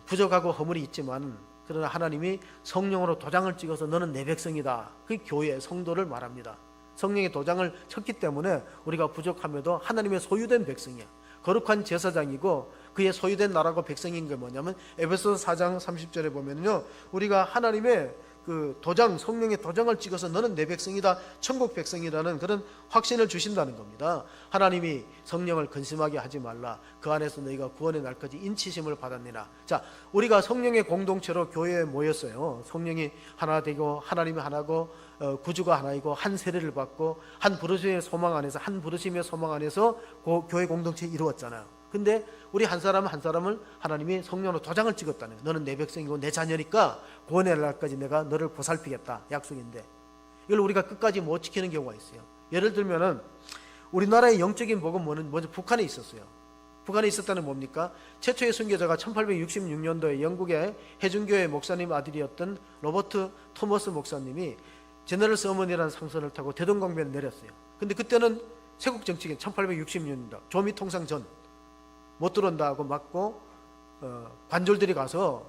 부족하고 허물이 있지만, 그러나 하나님이 성령으로 도장을 찍어서 너는 내 백성이다. 그 교회, 성도를 말합니다. 성령의 도장을 쳤기 때문에 우리가 부족함에도 하나님의 소유된 백성이야. 거룩한 제사장이고 그의 소유된 나라고 백성인 게 뭐냐면, 에베소서 4장 30절에 보면요, 우리가 하나님의 그 도장, 성령의 도장을 찍어서 너는 내 백성이다, 천국 백성이라는 그런 확신을 주신다는 겁니다. 하나님이 성령을 근심하게 하지 말라. 그 안에서 너희가 구원의 날까지 인치심을 받았느니라. 자, 우리가 성령의 공동체로 교회에 모였어요. 성령이 하나 되고 하나님이 하나고 구주가 하나이고 한 세례를 받고 한 부르심의 소망 안에서 교회 공동체 이루었잖아요. 근데 우리 한 사람 한 사람을 하나님이 성령으로 도장을 찍었다는 거예요. 너는 내 백성이고 내 자녀니까 구원의 날까지 내가 너를 보살피겠다, 약속인데 이걸 우리가 끝까지 못 지키는 경우가 있어요. 예를 들면은 우리나라의 영적인 복음 먼저 북한에 있었어요. 북한에 있었다는 뭡니까? 최초의 순교자가 1866년도에 영국의 해중교회 목사님 아들이었던 로버트 토머스 목사님이 제너럴 서먼이라는 상선을 타고 대동강변에 내렸어요. 근데 그때는 세국 정치기 1860년입니다. 조미 통상 전 못 들어온다고 막고 관졸들이 가서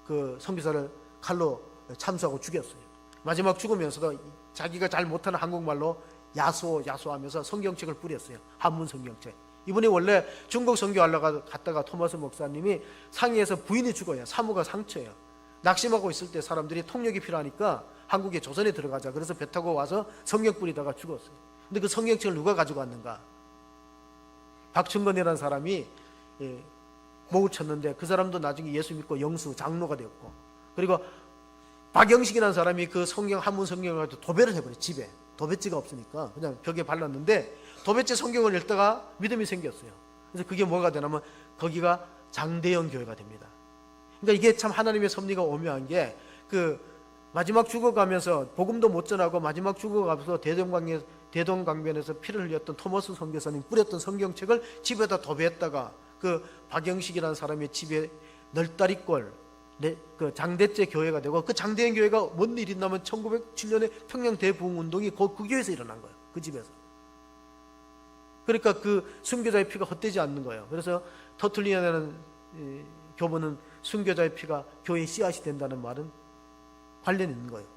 그 선교사를 칼로 참수하고 죽였어요. 마지막 죽으면서도 자기가 잘 못하는 한국말로 야수하면서 성경책을 뿌렸어요. 한문 성경책. 이분이 원래 중국 선교하려고 갔다가 토마스 목사님이 상해에서 부인이 죽어요. 사모가 상처예요. 낙심하고 있을 때 사람들이 통역이 필요하니까 한국에 조선에 들어가자. 그래서 배 타고 와서 성경 뿌리다가 죽었어요. 근데 그 성경책을 누가 가지고 왔는가? 박충건이라는 사람이 목을 쳤는데 그 사람도 나중에 예수 믿고 영수 장로가 되었고, 그리고 박영식이라는 사람이 그 성경 한문 성경을 가지고 도배를 해버려요. 집에 도배지가 없으니까 그냥 벽에 발랐는데 도배지 성경을 읽다가 믿음이 생겼어요. 그래서 그게 뭐가 되냐면 거기가 장대영 교회가 됩니다. 그러니까 이게 참 하나님의 섭리가 오묘한 게, 그 마지막 죽어가면서 복음도 못 전하고 마지막 죽어가면서 대동강변에서 피를 흘렸던 토마스 선교사님 뿌렸던 성경책을 집에다 도배했다가 그 박영식이라는 사람의 집에 널다리꼴 그 장대째 교회가 되고, 그 장대현 교회가 뭔 일이 있냐면 1907년에 평양 대부흥운동이 그 교회에서 일어난 거예요. 그 집에서. 그러니까 그 순교자의 피가 헛되지 않는 거예요. 그래서 터툴리안이라는 교본은 순교자의 피가 교회의 씨앗이 된다는 말은 관련이 있는 거예요.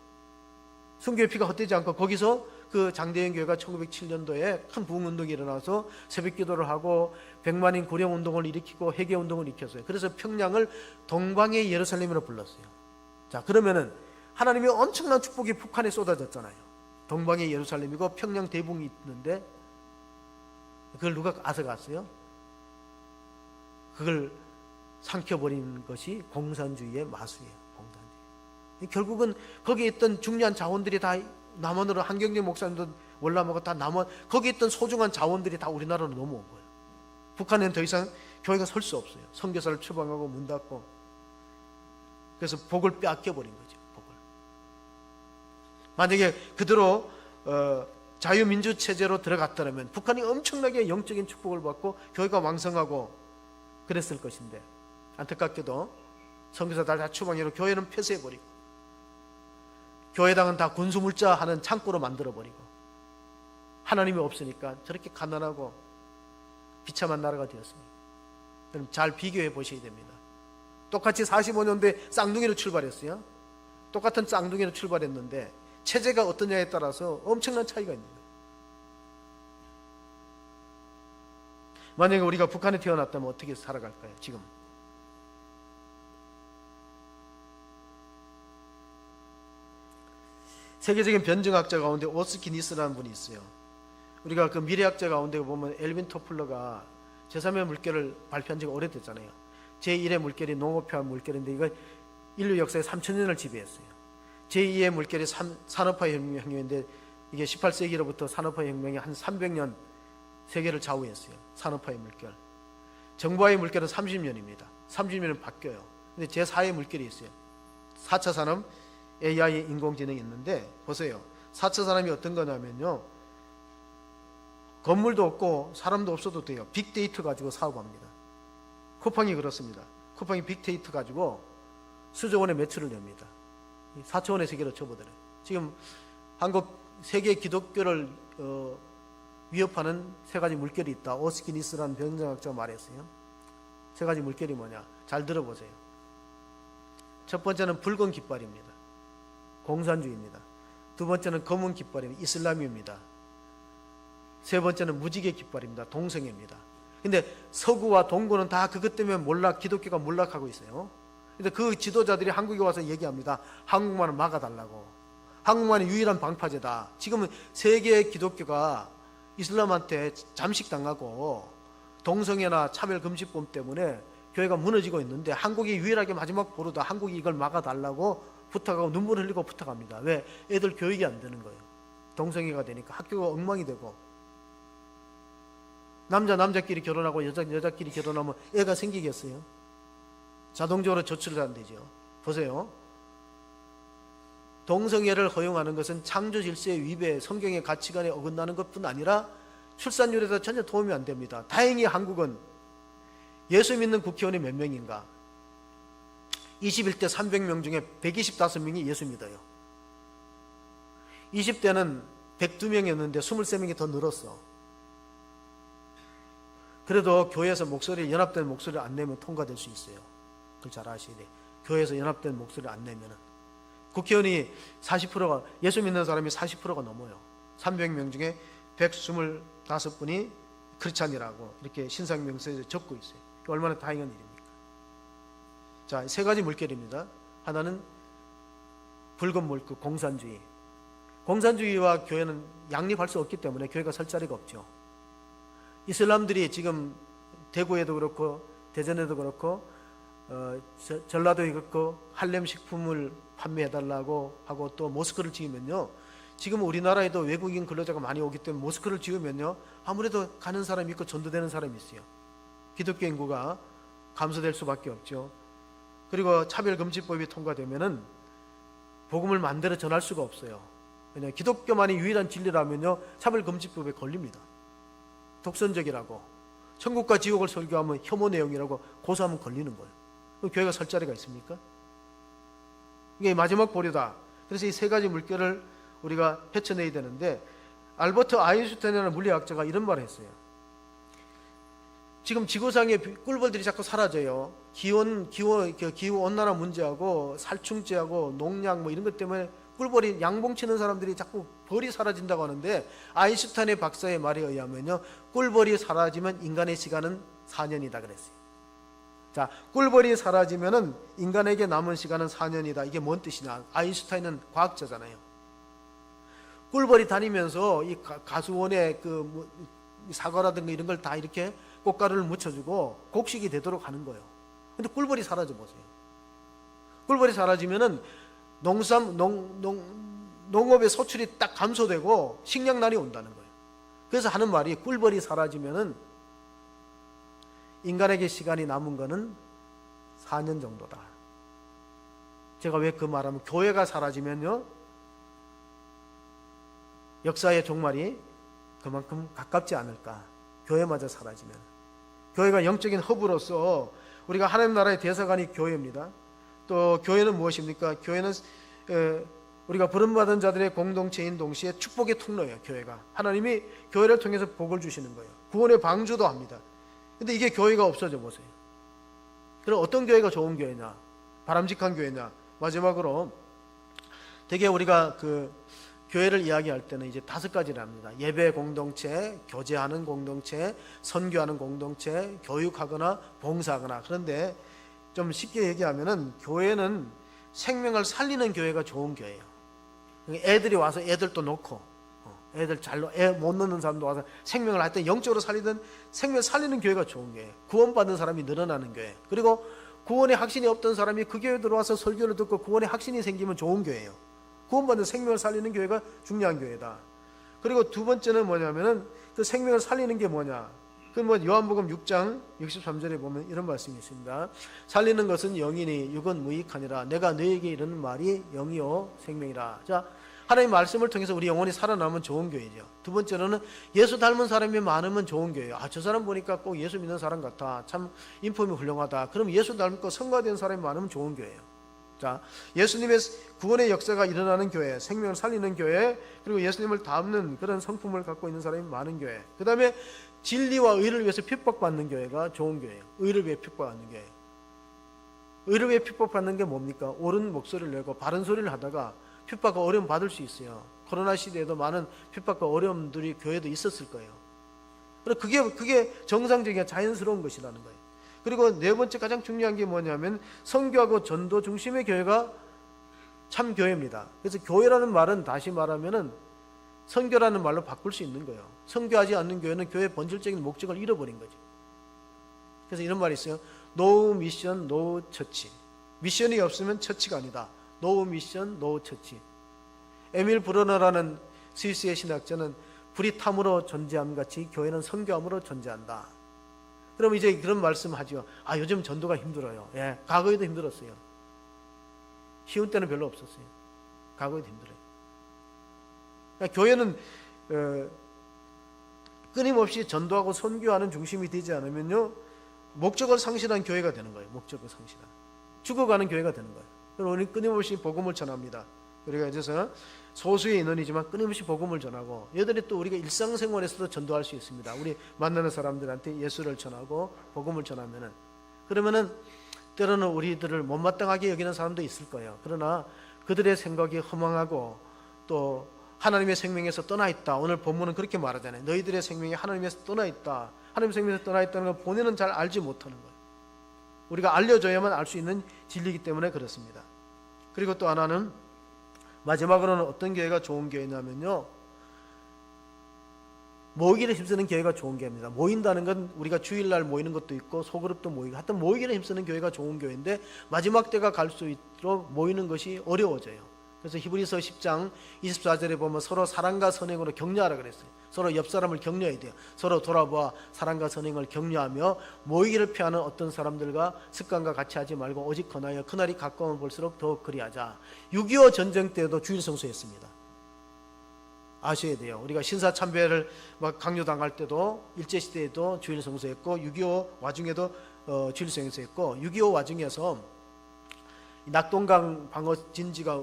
순교의 피가 헛되지 않고 거기서 그 장대현 교회가 1907년도에 큰 부흥운동이 일어나서 새벽기도를 하고 100만인 구령운동을 일으키고 회개운동을 일으켰어요. 그래서 평양을 동방의 예루살렘이라고 불렀어요. 자, 그러면은 하나님의 엄청난 축복이 북한에 쏟아졌잖아요. 동방의 예루살렘이고 평양 대붕이 있는데 그걸 누가 앗아갔어요? 그걸 삼켜버린 것이 공산주의의 마수예요. 공산주의. 결국은 거기에 있던 중요한 자원들이 다 남한으로, 한경재 목사님도 월남하고 다 남한, 거기에 있던 소중한 자원들이 다 우리나라로 넘어온 거예요. 북한에는 더 이상 교회가 설 수 없어요. 선교사를 추방하고 문 닫고. 그래서 복을 빼앗겨버린 거죠. 복을. 만약에 그대로 자유민주 체제로 들어갔다면 북한이 엄청나게 영적인 축복을 받고 교회가 왕성하고 그랬을 것인데, 안타깝게도 선교사들 다 추방해로 교회는 폐쇄해버리고 교회당은 다 군수물자 하는 창고로 만들어버리고, 하나님이 없으니까 저렇게 가난하고 비참한 나라가 되었습니다. 여러분 잘 비교해 보셔야 됩니다. 똑같이 45년대 쌍둥이로 출발했어요. 똑같은 쌍둥이로 출발했는데 체제가 어떠냐에 따라서 엄청난 차이가 있는 거예요. 만약에 우리가 북한에 태어났다면 어떻게 살아갈까요? 지금 세계적인 변증학자 가운데 오스키니스라는 분이 있어요. 우리가 그 미래학자 가운데 보면 엘빈 토플러가 제3의 물결을 발표한 지가 오래됐잖아요. 제1의 물결이 농업화 물결인데 이거 인류 역사의 3000년을 지배했어요. 제2의 물결이 산업화 혁명인데 이게 18세기로부터 산업화 혁명이 한 300년 세계를 좌우했어요. 산업화의 물결. 정보화의 물결은 30년입니다. 30년은 바뀌어요. 근데 제4의 물결이 있어요. 4차 산업, AI, 인공지능이 있는데 보세요. 4차 산업이 어떤 거냐면요, 건물도 없고 사람도 없어도 돼요. 빅데이터 가지고 사업합니다. 쿠팡이 그렇습니다. 쿠팡이 빅데이터 가지고 수조 원의 매출을 냅니다. 4조 원의 세계로 접어들어요. 지금 한국 세계 기독교를 위협하는 세 가지 물결이 있다. 오스키니스라는 변증학자가 말했어요. 세 가지 물결이 뭐냐? 잘 들어보세요. 첫 번째는 붉은 깃발입니다. 공산주의입니다. 두 번째는 검은 깃발입니다. 이슬람입니다. 세 번째는 무지개 깃발입니다. 동성애입니다. 근데 서구와 동구는 다 그것 때문에 기독교가 몰락하고 있어요. 근데 그 지도자들이 한국에 와서 얘기합니다. 한국만을 막아달라고. 한국만이 유일한 방파제다. 지금은 세계의 기독교가 이슬람한테 잠식당하고 동성애나 차별금지법 때문에 교회가 무너지고 있는데 한국이 유일하게 마지막 보루다. 한국이 이걸 막아달라고 부탁하고 눈물 흘리고 부탁합니다. 왜? 애들 교육이 안 되는 거예요. 동성애가 되니까 학교가 엉망이 되고, 남자끼리 결혼하고 여자끼리 결혼하면 애가 생기겠어요? 자동적으로 저출을 안 되죠. 보세요. 동성애를 허용하는 것은 창조 질서의 위배, 성경의 가치관에 어긋나는 것뿐 아니라 출산율에도 전혀 도움이 안 됩니다. 다행히 한국은 예수 믿는 국회의원이 몇 명인가? 21대 300명 중에 125명이 예수 믿어요. 20대는 102명이었는데 23명이 더 늘었어. 그래도 교회에서 연합된 목소리를 안 내면 통과될 수 있어요. 그걸 잘 아셔야 돼요. 교회에서 연합된 목소리를 안 내면은. 국회의원이 40%가, 예수 믿는 사람이 40%가 넘어요. 300명 중에 125분이 크리스찬이라고 이렇게 신상명세에 적고 있어요. 얼마나 다행한 일입니까? 자, 세 가지 물결입니다. 하나는 붉은 물결, 공산주의. 공산주의와 교회는 양립할 수 없기 때문에 교회가 설 자리가 없죠. 이슬람들이 지금 대구에도 그렇고 대전에도 그렇고 전라도에 그렇고 할렘 식품을 판매해달라고 하고 또 모스크를 지으면요, 지금 우리나라에도 외국인 근로자가 많이 오기 때문에 모스크를 지으면요, 아무래도 가는 사람이 있고 전도되는 사람이 있어요. 기독교 인구가 감소될 수밖에 없죠. 그리고 차별금지법이 통과되면은 복음을 마음대로 전할 수가 없어요. 왜냐하면 기독교만이 유일한 진리라면요, 차별금지법에 걸립니다. 독선적이라고, 천국과 지옥을 설교하면 혐오 내용이라고 고소하면 걸리는 거예요. 그럼 교회가 설 자리가 있습니까? 이게 마지막 보류다. 그래서 이 세 가지 물결을 우리가 헤쳐내야 되는데, 알버트 아인슈타인이라는 물리학자가 이런 말을 했어요. 지금 지구상의 꿀벌들이 자꾸 사라져요. 기후온난화 문제하고 살충제하고 농약 뭐 이런 것 때문에 꿀벌이 양봉치는 사람들이 자꾸 벌이 사라진다고 하는데, 아인슈타인의 박사의 말에 의하면요, 꿀벌이 사라지면 인간의 시간은 4년이다 그랬어요. 자, 꿀벌이 사라지면은 인간에게 남은 시간은 4년이다. 이게 뭔 뜻이냐? 아인슈타인은 과학자잖아요. 꿀벌이 다니면서 이 가수원에 사과라든가 이런 걸 다 이렇게 꽃가루를 묻혀주고 곡식이 되도록 하는 거예요. 근데 꿀벌이 사라져 보세요. 꿀벌이 사라지면은 농업의 소출이 딱 감소되고 식량난이 온다는 거예요. 그래서 하는 말이, 꿀벌이 사라지면은 인간에게 시간이 남은 거는 4년 정도다. 제가 왜 그 말하면, 교회가 사라지면요, 역사의 종말이 그만큼 가깝지 않을까. 교회마저 사라지면. 교회가 영적인 허브로서 우리가 하나님 나라의 대사관이 교회입니다. 또 교회는 무엇입니까? 교회는 우리가 부름받은 자들의 공동체인 동시에 축복의 통로예요. 교회가, 하나님이 교회를 통해서 복을 주시는 거예요. 구원의 방주도 합니다. 근데 이게 교회가 없어져 보세요. 그럼 어떤 교회가 좋은 교회냐, 바람직한 교회냐? 마지막으로 되게 우리가 교회를 이야기할 때는 이제 5가지를 합니다. 예배 공동체, 교제하는 공동체, 선교하는 공동체, 교육하거나 봉사하거나. 그런데 좀 쉽게 얘기하면은, 교회는 생명을 살리는 교회가 좋은 교회예요. 애들이 와서 애들도 놓고, 애들 애 못 넣는 사람도 와서 생명을 하여튼 영적으로 살리든 생명을 살리는 교회가 좋은 교회예요. 구원받는 사람이 늘어나는 교회. 그리고 구원의 확신이 없던 사람이 그 교회에 들어와서 설교를 듣고 구원의 확신이 생기면 좋은 교회예요. 구원받는 생명을 살리는 교회가 중요한 교회다. 그리고 두 번째는 뭐냐면은, 그 생명을 살리는 게 뭐냐? 요한복음 6장 63절에 보면 이런 말씀이 있습니다. 살리는 것은 영이니 육은 무익하니라. 내가 너에게 이르는 말이 영이요 생명이라. 자, 하나님의 말씀을 통해서 우리 영혼이 살아나면 좋은 교회죠. 두 번째로는 예수 닮은 사람이 많으면 좋은 교회예요. 아, 저 사람 보니까 꼭 예수 믿는 사람 같아. 참 인품이 훌륭하다. 그럼 예수 닮고 성가된 사람이 많으면 좋은 교회예요. 자, 예수님의 구원의 역사가 일어나는 교회, 생명을 살리는 교회, 그리고 예수님을 닮는 그런 성품을 갖고 있는 사람이 많은 교회. 그 다음에 진리와 의를 위해서 핍박받는 교회가 좋은 교회예요. 의를 위해 핍박받는 교회. 의를 위해 핍박받는 게 뭡니까? 옳은 목소리를 내고 바른 소리를 하다가 핍박과 어려움 받을 수 있어요. 코로나 시대에도 많은 핍박과 어려움들이 교회도 있었을 거예요. 그게 정상적이고 자연스러운 것이라는 거예요. 그리고 네 번째 가장 중요한 게 뭐냐면, 선교하고 전도 중심의 교회가 참 교회입니다. 그래서 교회라는 말은 다시 말하면은 선교라는 말로 바꿀 수 있는 거예요. 선교하지 않는 교회는 교회의 본질적인 목적을 잃어버린 거죠. 그래서 이런 말이 있어요. No mission, no church. 미션이 없으면 처치가 아니다. No mission, no church. 에밀 브로너라는 스위스의 신학자는 불이 탐으로 존재함 같이 교회는 선교함으로 존재한다. 그럼 이제 그런 말씀하죠. 아, 요즘 전도가 힘들어요. 예, 과거에도 힘들었어요. 쉬운 때는 별로 없었어요. 과거에도 힘들어요. 그러니까 교회는 끊임없이 전도하고 선교하는 중심이 되지 않으면요, 목적을 상실한 교회가 되는 거예요. 목적을 상실한, 죽어가는 교회가 되는 거예요. 그래서 우리는 끊임없이 복음을 전합니다. 우리가 이제서 소수의 인원이지만 끊임없이 복음을 전하고, 여전히 또 우리가 일상생활에서도 전도할 수 있습니다. 우리 만나는 사람들한테 예수를 전하고 복음을 전하면은, 그러면은 때로는 우리들을 못마땅하게 여기는 사람도 있을 거예요. 그러나 그들의 생각이 허망하고 또 하나님의 생명에서 떠나 있다. 오늘 본문은 그렇게 말하잖아요. 너희들의 생명이 하나님에서 떠나 있다. 하나님의 생명에서 떠나 있다는 걸 본인은 잘 알지 못하는 거예요. 우리가 알려줘야만 알 수 있는 진리이기 때문에 그렇습니다. 그리고 또 하나는, 마지막으로는 어떤 교회가 좋은 교회냐면요, 모이기를 힘쓰는 교회가 좋은 교회입니다. 모인다는 건 우리가 주일날 모이는 것도 있고 소그룹도 모이고, 하여튼 모이기를 힘쓰는 교회가 좋은 교회인데, 마지막 때가 갈수록 모이는 것이 어려워져요. 그래서 히브리서 10장 24절에 보면 서로 사랑과 선행으로 격려하라 그랬어요. 서로 옆 사람을 격려해야 돼요. 서로 돌아보아 사랑과 선행을 격려하며 모이기를 피하는 어떤 사람들과 습관과 같이 하지 말고 오직 권하여 그날이 가까우면 볼수록 더욱 그리하자. 6.25 전쟁 때도 주일 성수했습니다. 아셔야 돼요. 우리가 신사참배를 막 강요당할 때도 일제시대에도 주일 성수했고, 6.25 와중에도 주일 성수했고, 6.25 와중에서 낙동강 방어 진지가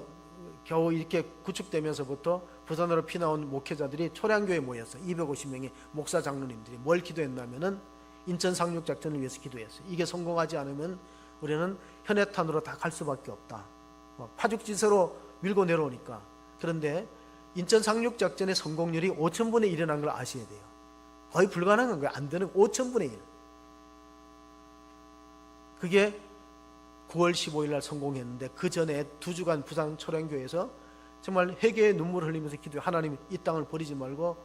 겨우 이렇게 구축되면서부터 부산으로 피나온 목회자들이 초량교에 모였어요. 250명의 목사 장로님들이 뭘 기도했냐면은 인천 상륙작전을 위해서 기도했어요. 이게 성공하지 않으면 우리는 현해탄으로 다 갈 수밖에 없다. 파죽지세로 밀고 내려오니까. 그런데 인천 상륙작전의 성공률이 5,000분의 1이라는 걸 아셔야 돼요. 거의 불가능한 거예요. 안 되는 5,000분의 1. 그게 9월 15일 날 성공했는데, 그 전에 2주간 부산 초량교회에서 정말 회개의 눈물을 흘리면서 기도해, 하나님 이 땅을 버리지 말고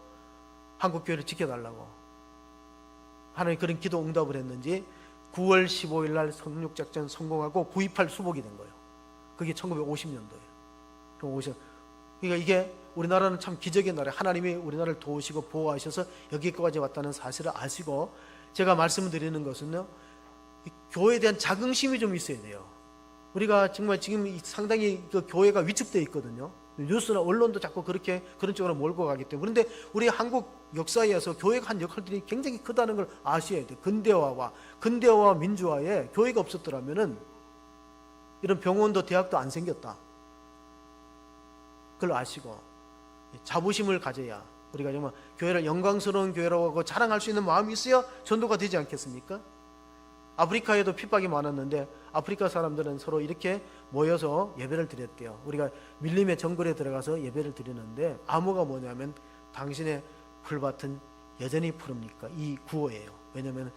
한국교회를 지켜달라고. 하나님 그런 기도 응답을 했는지 9월 15일 날 상륙작전 성공하고 9.28 수복이 된 거예요. 그게 1950년도예요. 그러니까 이게 우리나라는 참 기적의 나라예요. 하나님이 우리나라를 도우시고 보호하셔서 여기까지 왔다는 사실을 아시고, 제가 말씀을 드리는 것은요, 교회에 대한 자긍심이 좀 있어야 돼요. 우리가 정말 지금 상당히 그 교회가 위축되어 있거든요. 뉴스나 언론도 자꾸 그렇게 그런 쪽으로 몰고 가기 때문에. 그런데 우리 한국 역사에서 교회가 한 역할들이 굉장히 크다는 걸 아셔야 돼요. 근대화와 민주화에 교회가 없었더라면은 이런 병원도 대학도 안 생겼다. 그걸 아시고 자부심을 가져야 우리가 정말 교회를 영광스러운 교회라고 하고 자랑할 수 있는 마음이 있어야 전도가 되지 않겠습니까? 아프리카에도 핍박이 많았는데 아프리카 사람들은 서로 이렇게 모여서 예배를 드렸대요. 우리가 밀림의 정글에 들어가서 예배를 드리는데 암호가 뭐냐면 당신의 풀밭은 여전히 푸릅니까? 이 구호예요. 왜냐하면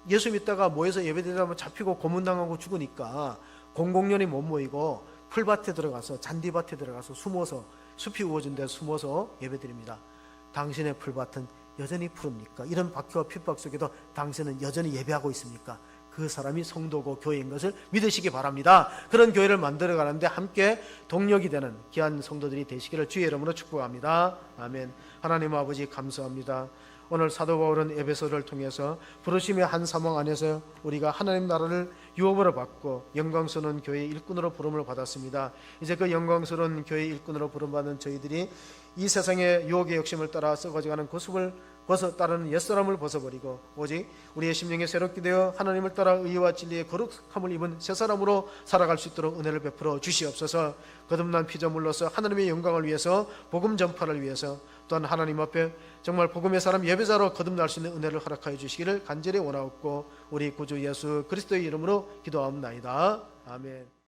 예수 믿다가 모여서 예배드리다 잡히고 고문당하고 죽으니까 공공연히 못 모이고 풀밭에 들어가서 잔디밭에 들어가서 숨어서 숲이 우거진 데 숨어서 예배드립니다. 당신의 풀밭은 여전히 푸릅니까? 이런 박해와 핍박 속에도 당신은 여전히 예배하고 있습니까? 그 사람이 성도고 교회인 것을 믿으시기 바랍니다. 그런 교회를 만들어가는데 함께 동력이 되는 귀한 성도들이 되시기를 주의 이름으로 축복합니다. 아멘. 하나님 아버지 감사합니다. 오늘 사도 바울은 에베소를 통해서 부르심의 한 사명 안에서 우리가 하나님 나라를 유업으로 받고 영광스러운 교회의 일꾼으로 부름을 받았습니다. 이제 그 영광스러운 교회의 일꾼으로 부름받은 저희들이 이 세상의 유혹의 욕심을 따라 썩어져가는 고습을 따르는 옛사람을 벗어버리고 오직 우리의 심령이 새롭게 되어 하나님을 따라 의와 진리의 거룩함을 입은 새사람으로 살아갈 수 있도록 은혜를 베풀어 주시옵소서. 거듭난 피조물로서 하나님의 영광을 위해서 복음 전파를 위해서 또한 하나님 앞에 정말 복음의 사람 예배자로 거듭날 수 있는 은혜를 허락하여 주시기를 간절히 원하옵고 우리 구주 예수 그리스도의 이름으로 기도하옵나이다. 아멘.